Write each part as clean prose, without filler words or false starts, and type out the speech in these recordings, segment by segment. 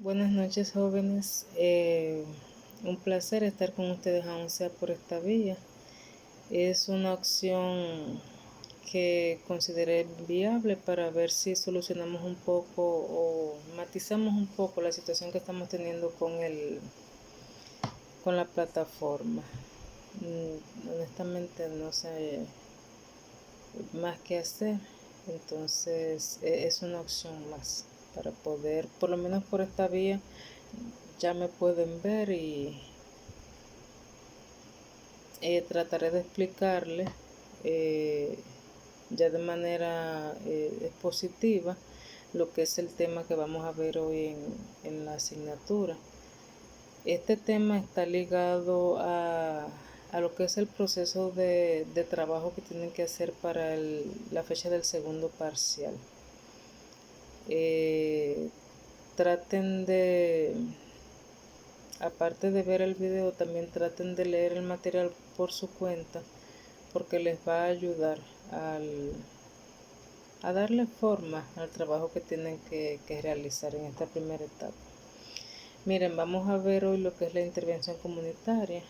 Buenas noches, jóvenes. Un placer estar con ustedes, aún sea por esta vía. Es una opción que consideré viable para ver si solucionamos un poco o matizamos un poco la situación que estamos teniendo con la plataforma. Honestamente no sé más que hacer, entonces es una opción más para poder, por lo menos por esta vía, ya me pueden ver y trataré de explicarle eh, ya de manera expositiva lo que es el tema que vamos a ver hoy en la asignatura. Este tema está ligado a lo que es el proceso de trabajo que tienen que hacer para la fecha del segundo parcial. Traten de, aparte de ver el video, también traten de leer el material por su cuenta, porque les va a ayudar a darle forma al trabajo que tienen que realizar en esta primera etapa. Miren, vamos a ver hoy lo que es la intervención comunitaria.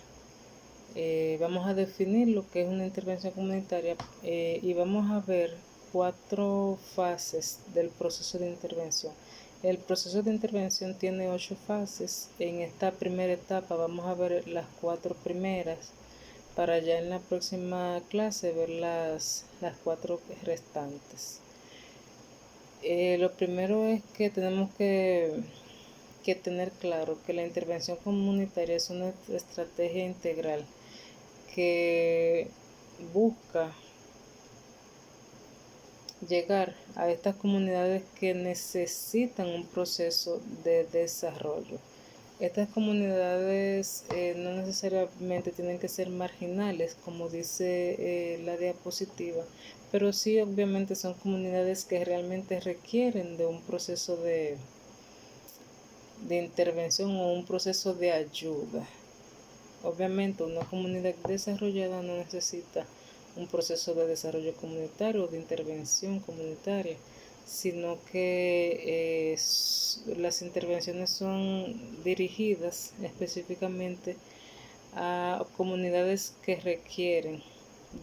Vamos a definir lo que es una intervención comunitaria y vamos a ver 4 fases del proceso de intervención. El proceso de intervención tiene 8 fases. En esta primera etapa vamos a ver las 4 primeras para ya en la próxima clase ver las 4 restantes. Lo primero es que tenemos que tener claro que la intervención comunitaria es una estrategia integral que busca llegar a estas comunidades que necesitan un proceso de desarrollo. Estas comunidades no necesariamente tienen que ser marginales, como dice la diapositiva, pero sí obviamente son comunidades que realmente requieren de un proceso de intervención o un proceso de ayuda. Obviamente una comunidad desarrollada no necesita un proceso de desarrollo comunitario o de intervención comunitaria, sino que las intervenciones son dirigidas específicamente a comunidades que requieren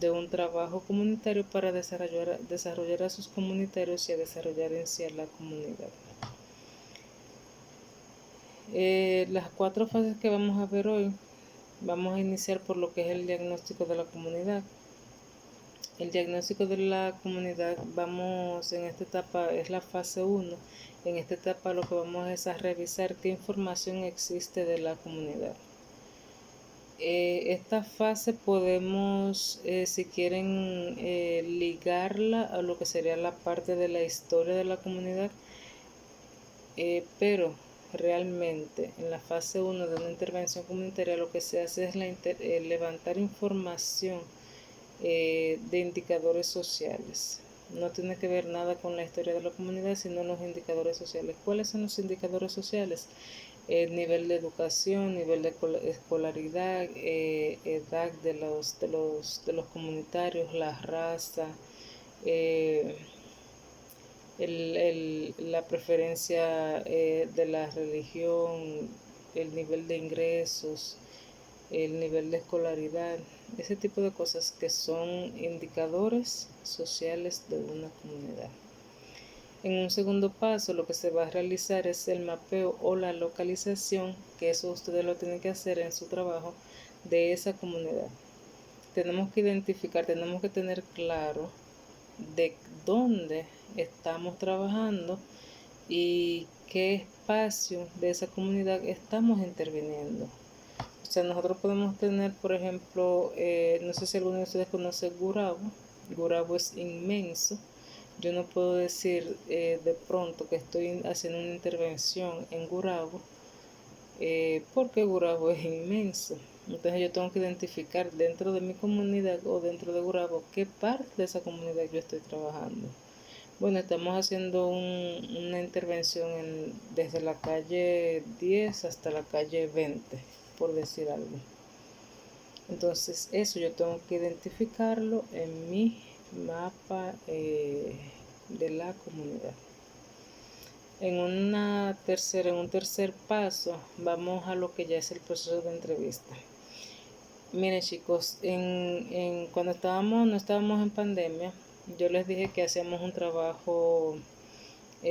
de un trabajo comunitario para desarrollar a sus comunitarios y a desarrollar en sí a la comunidad. Las 4 fases que vamos a ver hoy, vamos a iniciar por lo que es el diagnóstico de la comunidad. El diagnóstico de la comunidad, vamos en esta etapa, es la fase 1. En esta etapa lo que vamos es a revisar qué información existe de la comunidad. Esta fase podemos, si quieren, ligarla a lo que sería la parte de la historia de la comunidad, pero realmente en la fase 1 de una intervención comunitaria lo que se hace es levantar información de indicadores sociales. No tiene que ver nada con la historia de la comunidad, sino los indicadores sociales. ¿Cuáles son los indicadores sociales? Nivel de educación, nivel de escolaridad, edad de los comunitarios, la raza, la preferencia de la religión, el nivel de ingresos, el nivel de escolaridad, ese tipo de cosas que son indicadores sociales de una comunidad. En un segundo paso, lo que se va a realizar es el mapeo o la localización, que eso ustedes lo tienen que hacer en su trabajo, de esa comunidad. Tenemos que identificar, tenemos que tener claro de dónde estamos trabajando y qué espacio de esa comunidad estamos interviniendo. O sea, nosotros podemos tener, por ejemplo, no sé si alguno de ustedes conoce Gurabo. Gurabo es inmenso. Yo no puedo decir de pronto que estoy haciendo una intervención en Gurabo porque Gurabo es inmenso. Entonces yo tengo que identificar dentro de mi comunidad o dentro de Gurabo qué parte de esa comunidad yo estoy trabajando. Bueno, estamos haciendo una intervención desde la calle 10 hasta la calle 20, por decir algo. Entonces eso yo tengo que identificarlo en mi mapa de la comunidad. En un tercer paso, vamos a lo que ya es el proceso de entrevista. Miren chicos, cuando no estábamos en pandemia, yo les dije que hacíamos un trabajo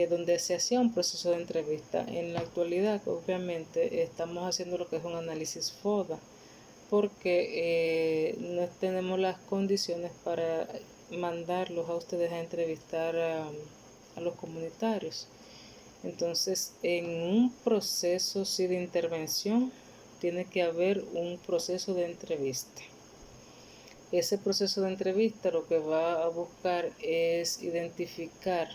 donde se hacía un proceso de entrevista. En la actualidad, obviamente, estamos haciendo lo que es un análisis FODA, porque no tenemos las condiciones para mandarlos a ustedes a entrevistar a los comunitarios. Entonces, en un proceso sí de intervención, tiene que haber un proceso de entrevista. Ese proceso de entrevista lo que va a buscar es identificar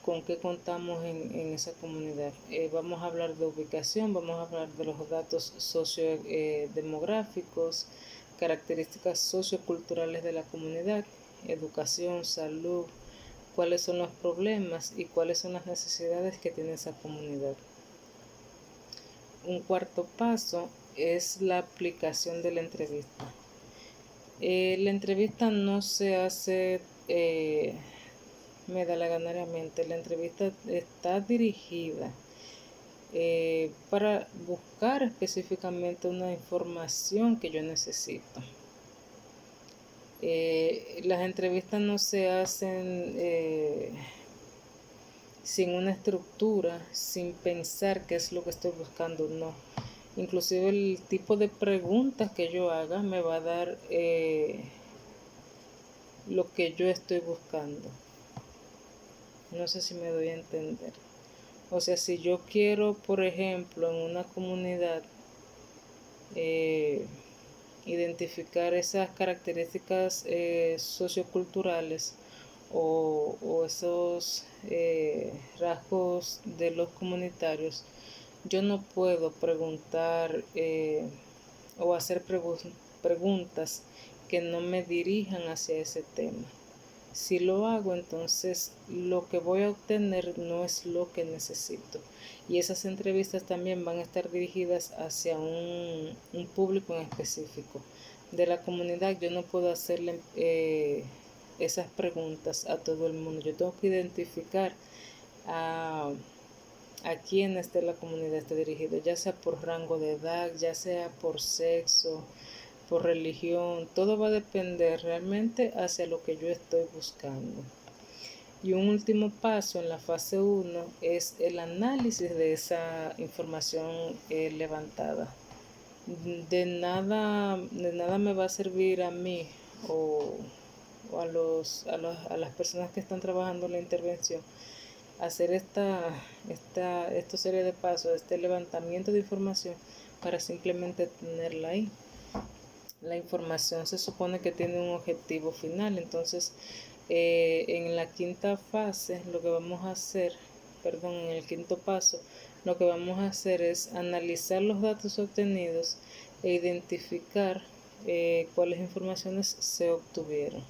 con qué contamos en esa comunidad. Vamos a hablar de ubicación, vamos a hablar de los datos sociodemográficos, características socioculturales de la comunidad, educación, salud, cuáles son los problemas y cuáles son las necesidades que tiene esa comunidad. Un cuarto paso es la aplicación de la entrevista. La entrevista no se hace medalaganariamente. La entrevista está dirigida para buscar específicamente una información que yo necesito. Las entrevistas no se hacen sin una estructura, sin pensar qué es lo que estoy buscando, no. Inclusive el tipo de preguntas que yo haga me va a dar lo que yo estoy buscando. No sé si me doy a entender. O sea, si yo quiero, por ejemplo, en una comunidad identificar esas características socioculturales o esos rasgos de los comunitarios, yo no puedo preguntar o hacer preguntas que no me dirijan hacia ese tema. Si lo hago, entonces lo que voy a obtener no es lo que necesito. Y esas entrevistas también van a estar dirigidas hacia un público en específico. De la comunidad yo no puedo hacerle esas preguntas a todo el mundo. Yo tengo que identificar a quienes de la comunidad esté dirigido, ya sea por rango de edad, ya sea por sexo, por religión, todo va a depender realmente hacia lo que yo estoy buscando. Y un último paso en la fase 1 es el análisis de esa información levantada. De nada me va a servir a mí o a las personas que están trabajando en la intervención hacer esta serie de pasos, este levantamiento de información para simplemente tenerla ahí. La información se supone que tiene un objetivo final, entonces en la quinta fase lo que vamos a hacer, perdón, en el quinto paso, lo que vamos a hacer es analizar los datos obtenidos e identificar cuáles informaciones se obtuvieron,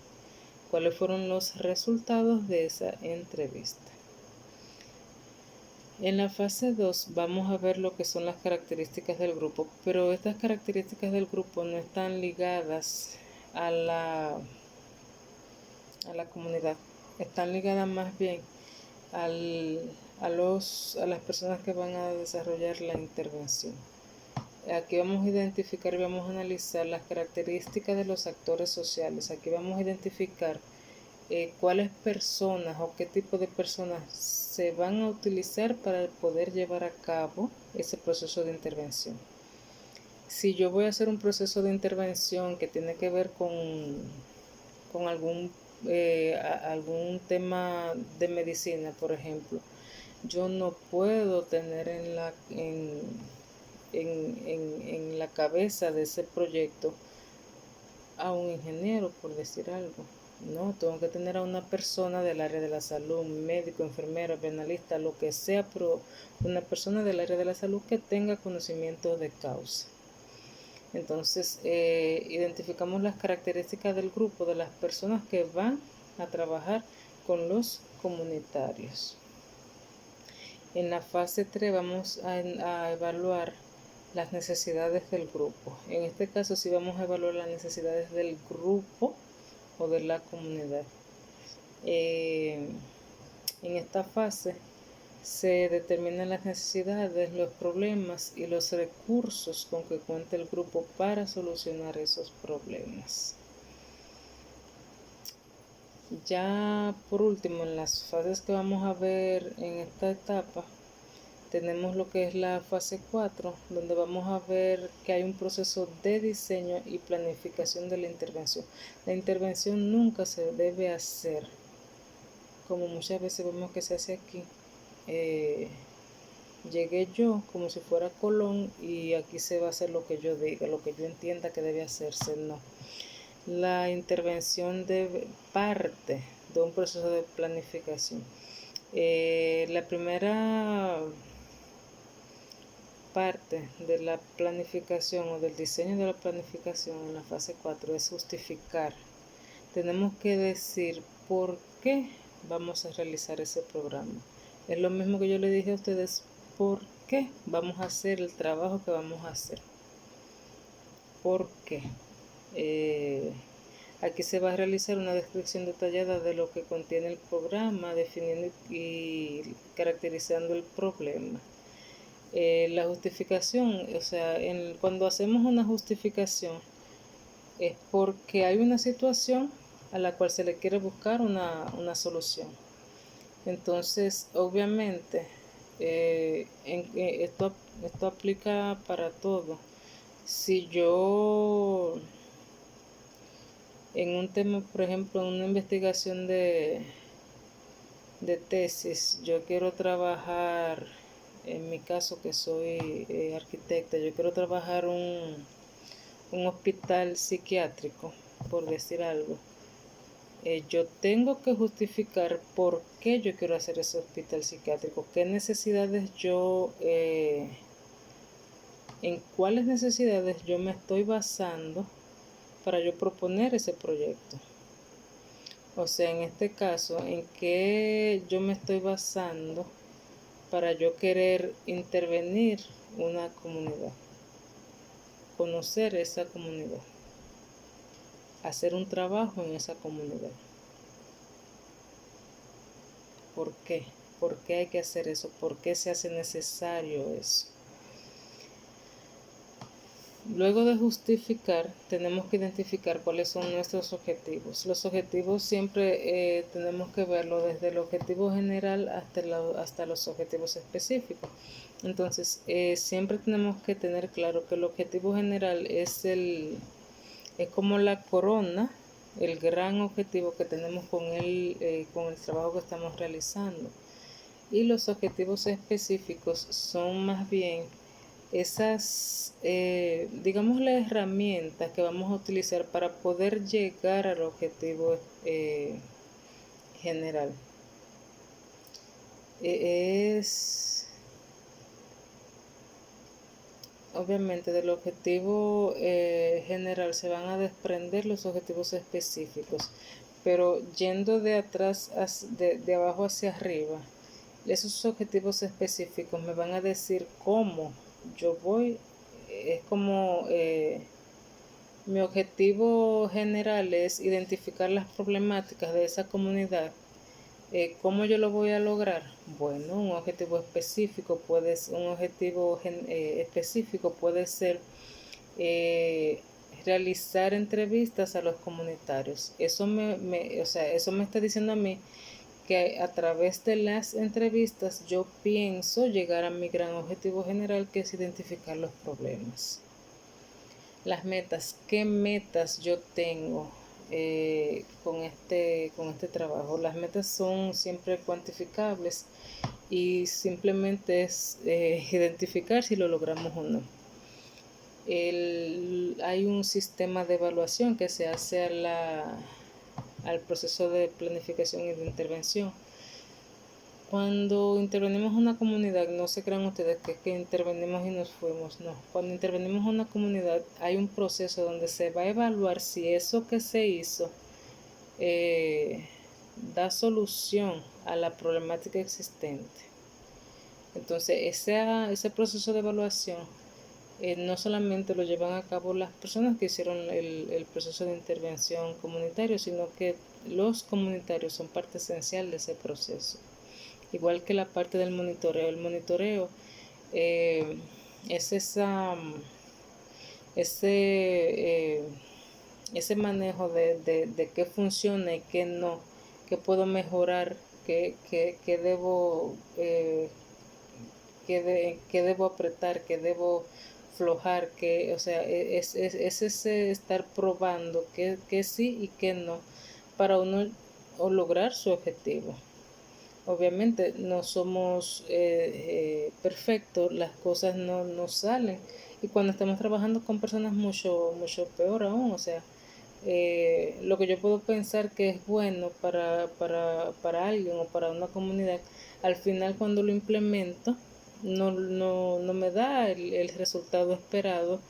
cuáles fueron los resultados de esa entrevista. En la fase 2 vamos a ver lo que son las características del grupo, pero estas características del grupo no están ligadas a la comunidad, están ligadas más bien a las personas que van a desarrollar la intervención. Aquí vamos a identificar y vamos a analizar las características de los actores sociales. Aquí vamos a identificar cuáles personas o qué tipo de personas se van a utilizar para poder llevar a cabo ese proceso de intervención. Si yo voy a hacer un proceso de intervención que tiene que ver con algún tema de medicina, por ejemplo, yo no puedo tener en la cabeza de ese proyecto a un ingeniero, por decir algo. No, tengo que tener a una persona del área de la salud, médico, enfermero, penalista, lo que sea, pero una persona del área de la salud que tenga conocimiento de causa. Entonces, identificamos las características del grupo de las personas que van a trabajar con los comunitarios. En la fase 3 vamos a evaluar las necesidades del grupo. En este caso sí vamos a evaluar las necesidades del grupo o de la comunidad. En esta fase se determinan las necesidades, los problemas y los recursos con que cuenta el grupo para solucionar esos problemas. Ya por último, en las fases que vamos a ver en esta etapa, tenemos lo que es la fase 4, donde vamos a ver que hay un proceso de diseño y planificación de la intervención. La intervención nunca se debe hacer, como muchas veces vemos que se hace aquí. Llegué yo como si fuera Colón y aquí se va a hacer lo que yo diga, lo que yo entienda que debe hacerse. No. La intervención debe parte de un proceso de planificación. La primera parte de la planificación o del diseño de la planificación en la fase 4 es justificar. Tenemos que decir por qué vamos a realizar ese programa. Es lo mismo que yo le dije a ustedes, por qué vamos a hacer el trabajo que vamos a hacer. ¿Por qué? Aquí se va a realizar una descripción detallada de lo que contiene el programa, definiendo y caracterizando el problema. La justificación, o sea, cuando hacemos una justificación es porque hay una situación a la cual se le quiere buscar una solución. Entonces, obviamente, esto aplica para todo. Si yo en un tema, por ejemplo, en una investigación de tesis, yo quiero trabajar, en mi caso que soy arquitecta, yo quiero trabajar un hospital psiquiátrico, por decir algo. Yo tengo que justificar por qué yo quiero hacer ese hospital psiquiátrico, qué necesidades en cuáles necesidades yo me estoy basando para yo proponer ese proyecto. O sea, en este caso, en qué yo me estoy basando para yo querer intervenir una comunidad, conocer esa comunidad, hacer un trabajo en esa comunidad. ¿Por qué? ¿Por qué hay que hacer eso? ¿Por qué se hace necesario eso? Luego de justificar, tenemos que identificar cuáles son nuestros objetivos. Los objetivos siempre tenemos que verlo desde el objetivo general hasta los objetivos específicos. Entonces, siempre tenemos que tener claro que el objetivo general es como la corona, el gran objetivo que tenemos con el trabajo que estamos realizando. Y los objetivos específicos son más bien esas, digamos, las herramientas que vamos a utilizar para poder llegar al objetivo general. Obviamente del objetivo general se van a desprender los objetivos específicos, pero yendo de atrás, de abajo hacia arriba, esos objetivos específicos me van a decir cómo yo voy. Es como mi objetivo general es identificar las problemáticas de esa comunidad. ¿Cómo yo lo voy a lograr? Bueno, un objetivo específico puede ser realizar entrevistas a los comunitarios. Eso eso me está diciendo a mí que a través de las entrevistas yo pienso llegar a mi gran objetivo general, que es identificar los problemas. Las metas, ¿qué metas yo tengo con este trabajo? Las metas son siempre cuantificables y simplemente es identificar si lo logramos o no. Hay un sistema de evaluación que se hace al proceso de planificación y de intervención. Cuando intervenimos en una comunidad, no se crean ustedes que intervenimos y nos fuimos, no. Cuando intervenimos en una comunidad hay un proceso donde se va a evaluar si eso que se hizo da solución a la problemática existente. Entonces ese proceso de evaluación no solamente lo llevan a cabo las personas que hicieron el proceso de intervención comunitario, sino que los comunitarios son parte esencial de ese proceso. igual que la parte del monitoreo. El monitoreo eh, es ese, eh, ese manejo de qué funciona y qué no, qué puedo mejorar, qué debo, qué debo apretar, qué debo flojar, que, o sea, es ese estar probando que sí y que no para uno o lograr su objetivo. Obviamente no somos perfectos, las cosas no salen. Y cuando estamos trabajando con personas mucho peor aún, o sea, lo que yo puedo pensar que es bueno para alguien o para una comunidad, al final cuando lo implemento no me da el resultado esperado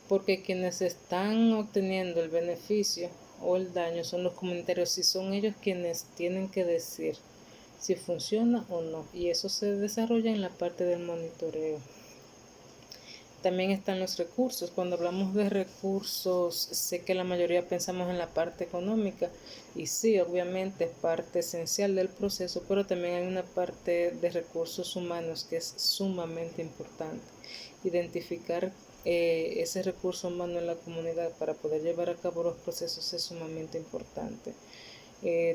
porque quienes están obteniendo el beneficio o el daño son los comunitarios y son ellos quienes tienen que decir si funciona o no. Y eso se desarrolla en la parte del monitoreo. También están los recursos. Cuando hablamos de recursos, sé que la mayoría pensamos en la parte económica y sí, obviamente es parte esencial del proceso, pero también hay una parte de recursos humanos que es sumamente importante. Identificar ese recurso humano en la comunidad para poder llevar a cabo los procesos es sumamente importante.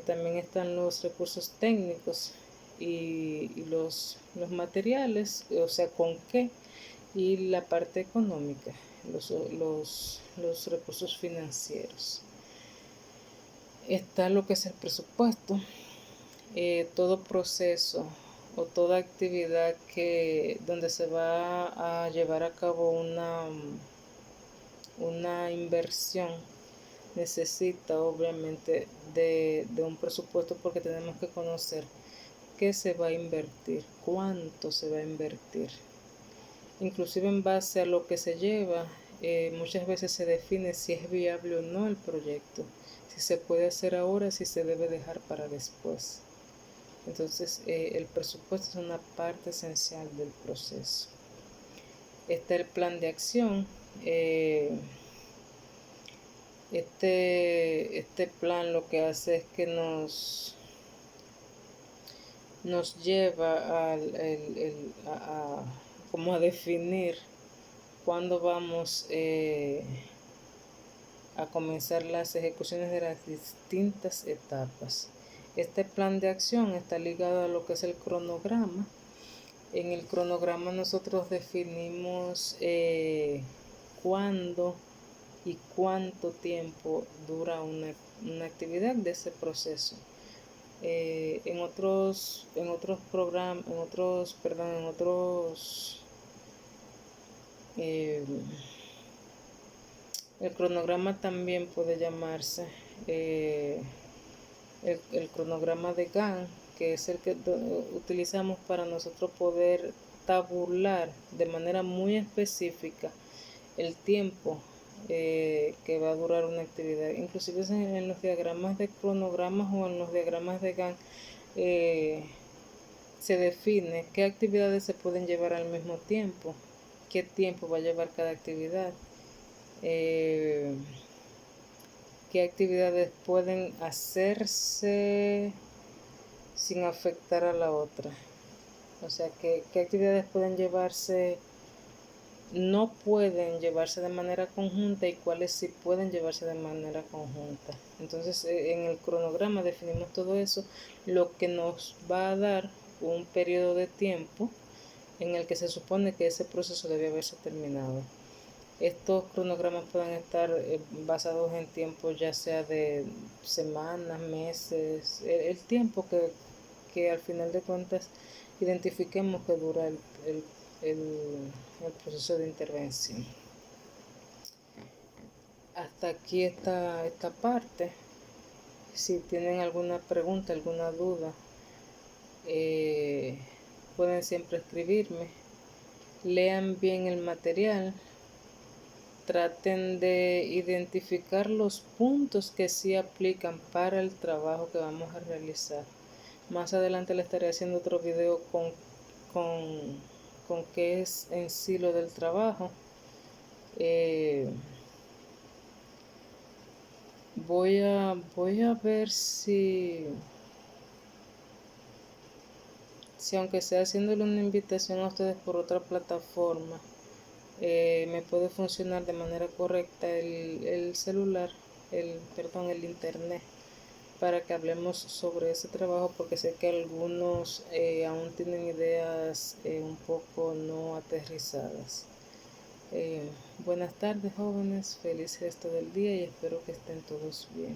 También están los recursos técnicos y los materiales, o sea, con qué, y la parte económica, los recursos financieros. Está lo que es el presupuesto, todo proceso o toda actividad donde se va a llevar a cabo una inversión necesita obviamente de un presupuesto porque tenemos que conocer qué se va a invertir, cuánto se va a invertir. Inclusive en base a lo que se lleva, muchas veces se define si es viable o no el proyecto, si se puede hacer ahora, si se debe dejar para después. Entonces, el presupuesto es una parte esencial del proceso. Está el plan de acción. Este plan lo que hace es que nos lleva como a definir cuándo vamos a comenzar las ejecuciones de las distintas etapas. Este plan de acción está ligado a lo que es el cronograma. En el cronograma nosotros definimos cuándo y cuánto tiempo dura una actividad de ese proceso. En otros programas, en otros eh, el cronograma también puede llamarse el cronograma de Gantt, que es el que utilizamos para nosotros poder tabular de manera muy específica el tiempo que va a durar una actividad. Inclusive en los diagramas de cronogramas o en los diagramas de Gantt se define qué actividades se pueden llevar al mismo tiempo, qué tiempo va a llevar cada actividad, qué actividades pueden hacerse sin afectar a la otra. O sea, qué actividades pueden llevarse, no pueden llevarse de manera conjunta y cuáles sí pueden llevarse de manera conjunta. Entonces, en el cronograma definimos todo eso, lo que nos va a dar un periodo de tiempo en el que se supone que ese proceso debe haberse terminado. Estos cronogramas pueden estar basados en tiempos ya sea de semanas, meses, el tiempo que al final de cuentas identifiquemos que dura el proceso de intervención. Hasta aquí esta parte. Si tienen alguna pregunta, alguna duda, pueden siempre escribirme. Lean bien el material. Traten de identificar los puntos que sí aplican para el trabajo que vamos a realizar. Más adelante les estaré haciendo otro video con, con qué es en sí lo del trabajo. Voy a ver si aunque sea haciéndole una invitación a ustedes por otra plataforma, me puede funcionar de manera correcta el celular, perdón, el internet, para que hablemos sobre ese trabajo, porque sé que algunos aún tienen ideas un poco no aterrizadas. Buenas tardes, jóvenes, feliz resto del día y espero que estén todos bien.